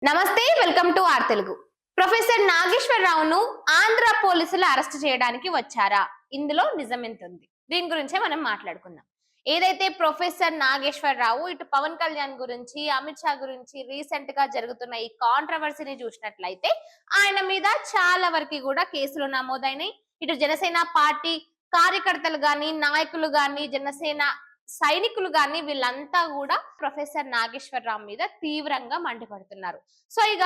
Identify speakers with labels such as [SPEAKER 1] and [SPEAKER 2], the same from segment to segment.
[SPEAKER 1] నమస్తే, welcome to our Telugu. Professor నాగేశ్వరరావును ఆంధ్ర పోలీసులు అరెస్ట్ చేయడానికి వచ్చారా? ఇందులో నిజం ఎంత ఉంది? దీని గురించే మనం మాట్లాడుకుందాం. ఏదైతే ప్రొఫెసర్ నాగేశ్వరరావు ఇటు పవన్ కళ్యాణ్ గురించి, అమిత్ షా గురించి రీసెంట్ గా జరుగుతున్న ఈ కాంట్రవర్సీని చూసినట్లయితే ఆయన మీద చాలా వరకు కూడా కేసులు నమోదైనాయి. ఇటు జనసేన పార్టీ కార్యకర్తలు గాని, నాయకులు గాని, జనసేన సైనికులు గాని వీళ్ళంతా కూడా ప్రొఫెసర్ నాగేశ్వరరావు మీద తీవ్రంగా మండిపడుతున్నారు. సో ఇక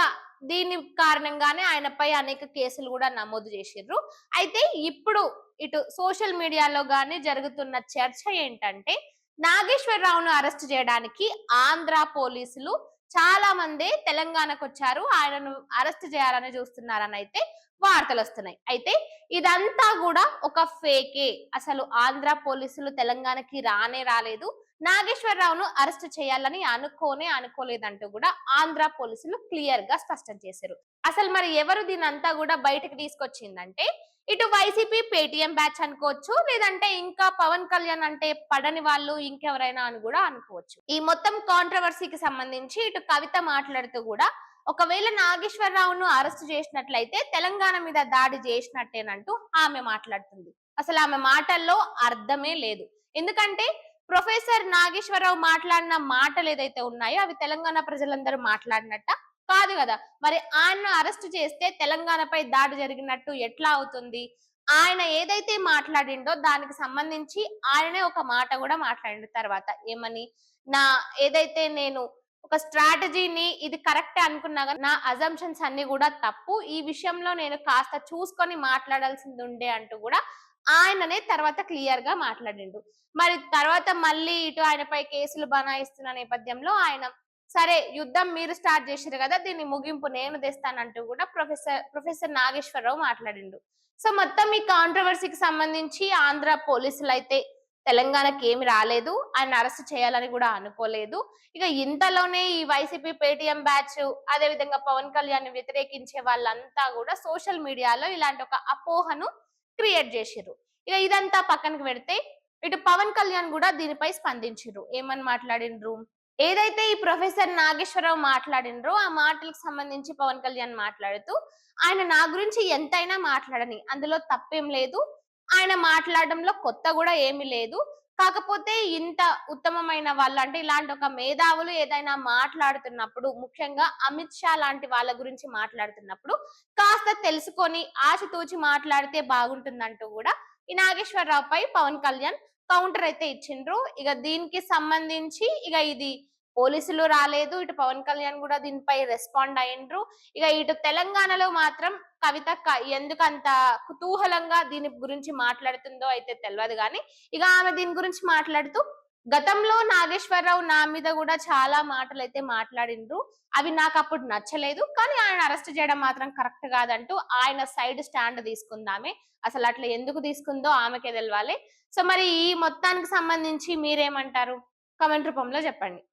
[SPEAKER 1] దీని కారణంగానే ఆయనపై అనేక కేసులు కూడా నమోదు చేసిర్రు. అయితే ఇప్పుడు ఇటు సోషల్ మీడియాలో గాని జరుగుతున్న చర్చ ఏంటంటే, నాగేశ్వరరావును అరెస్ట్ చేయడానికి ఆంధ్ర పోలీసులు చాలా మంది తెలంగాణకు వచ్చారు, ఆయనను అరెస్ట్ చేయాలని చూస్తున్నారని అయితే వార్తలు వస్తున్నాయి. అయితే ఇదంతా కూడా ఒక ఫేకే. అసలు ఆంధ్ర పోలీసులు తెలంగాణకి రాలేదు, నాగేశ్వరరావును అరెస్ట్ చేయాలని అనుకోలేదంటూ కూడా ఆంధ్ర పోలీసులు క్లియర్ గా స్పష్టం చేశారు. అసలు మరి ఎవరు దీని అంతా కూడా బయటకు తీసుకొచ్చిందంటే, ఇటు వైసీపీ పేటిఎం బ్యాచ్ అనుకోవచ్చు, లేదంటే ఇంకా పవన్ కళ్యాణ్ అంటే పడని వాళ్ళు ఇంకెవరైనా అని కూడా అనుకోవచ్చు. ఈ మొత్తం కాంట్రవర్సీకి సంబంధించి ఇటు కవిత మాట్లాడుతూ కూడా, ఒకవేళ నాగేశ్వరరావును అరెస్ట్ చేసినట్లయితే తెలంగాణ మీద దాడి చేసినట్టేనంటూ ఆమె మాట్లాడుతుంది. అసలు ఆమె మాటల్లో అర్థమే లేదు. ఎందుకంటే ప్రొఫెసర్ నాగేశ్వరరావు మాట్లాడిన మాటలు ఏదైతే ఉన్నాయో అవి తెలంగాణ ప్రజలందరూ మాట్లాడినట్ట కాదు కదా. మరి ఆయన్ను అరెస్ట్ చేస్తే తెలంగాణపై దాడి జరిగినట్టు ఎట్లా అవుతుంది? ఆయన ఏదైతే మాట్లాడిండో దానికి సంబంధించి ఆయనే ఒక మాట కూడా మాట్లాడిండు తర్వాత. ఏమని? నా ఏదైతే నేను ఒక స్ట్రాటజీని ఇది కరెక్టే అనుకున్నా గాని నా అజంప్షన్స్ అన్ని కూడా తప్పు, ఈ విషయంలో నేను కాస్త చూసుకొని మాట్లాడాల్సింది ఉండే అంటూ కూడా ఆయననే తర్వాత క్లియర్ గా మాట్లాడిండు. మరి తర్వాత మళ్ళీ ఇటు ఆయనపై కేసులు బనాయిస్తున్న నేపథ్యంలో ఆయన సరే యుద్ధం మీరు స్టార్ట్ చేసిరు కదా, దీన్ని ముగింపు నేను తెస్తానంటూ కూడా ప్రొఫెసర్ నాగేశ్వరరావు మాట్లాడిండు. సో మొత్తం ఈ కాంట్రవర్సీకి సంబంధించి ఆంధ్ర పోలీసులు అయితే తెలంగాణకి ఏమి రాలేదు, ఆయన అరెస్ట్ చేయాలని కూడా అనుకోలేదు. ఇక ఇంతలోనే ఈ వైసీపీ పేటిఎం బ్యాచ్, అదే విధంగా పవన్ కళ్యాణ్ వ్యతిరేకించే వాళ్ళంతా కూడా సోషల్ మీడియాలో ఇలాంటి ఒక అపోహను క్రియేట్ చేసిర్రు. ఇక ఇదంతా పక్కనకి పెడితే ఇటు పవన్ కళ్యాణ్ కూడా దీనిపై స్పందించిర్రు. ఏమని మాట్లాడిండ్రు? ఏదైతే ఈ ప్రొఫెసర్ నాగేశ్వరరావు మాట్లాడిండ్రో ఆ మాటలకు సంబంధించి పవన్ కళ్యాణ్ మాట్లాడుతూ, ఆయన నా గురించి ఎంతైనా మాట్లాడని, అందులో తప్పేం లేదు, ఆయన మాట్లాడడంలో కొత్త కూడా ఏమీ లేదు. కాకపోతే ఇంత ఉత్తమమైన వాళ్ళు అంటే ఇలాంటి ఒక మేధావులు ఏదైనా మాట్లాడుతున్నప్పుడు, ముఖ్యంగా అమిత్ షా లాంటి వాళ్ళ గురించి మాట్లాడుతున్నప్పుడు కాస్త తెలుసుకొని ఆచితూచి మాట్లాడితే బాగుంటుందంటూ కూడా ఈ నాగేశ్వరరావుపై పవన్ కళ్యాణ్ కౌంటర్ అయితే ఇచ్చిండ్రు. ఇక దీనికి సంబంధించి ఇక ఇది పోలీసులు రాలేదు, ఇటు పవన్ కళ్యాణ్ కూడా దీనిపై రెస్పాండ్ అయ్యిండ్రు. ఇక ఇటు తెలంగాణలో మాత్రం కవిత ఎందుకంత కుతూహలంగా దీని గురించి మాట్లాడుతుందో అయితే తెలియదు కానీ, ఇక ఆమె దీని గురించి మాట్లాడుతూ, గతంలో నాగేశ్వరరావు నా మీద కూడా చాలా మాటలు అయితే మాట్లాడిండ్రు, అవి నాకు అప్పుడు నచ్చలేదు, కానీ ఆయన అరెస్ట్ చేయడం మాత్రం కరెక్ట్ కాదంటూ ఆయన సైడ్ స్టాండ్ తీసుకుందామే. అసలు అట్లా ఎందుకు తీసుకుందో ఆమెకే తెలవాలి. సో మరి ఈ మొత్తానికి సంబంధించి మీరేమంటారు? కామెంట్ రూపంలో చెప్పండి.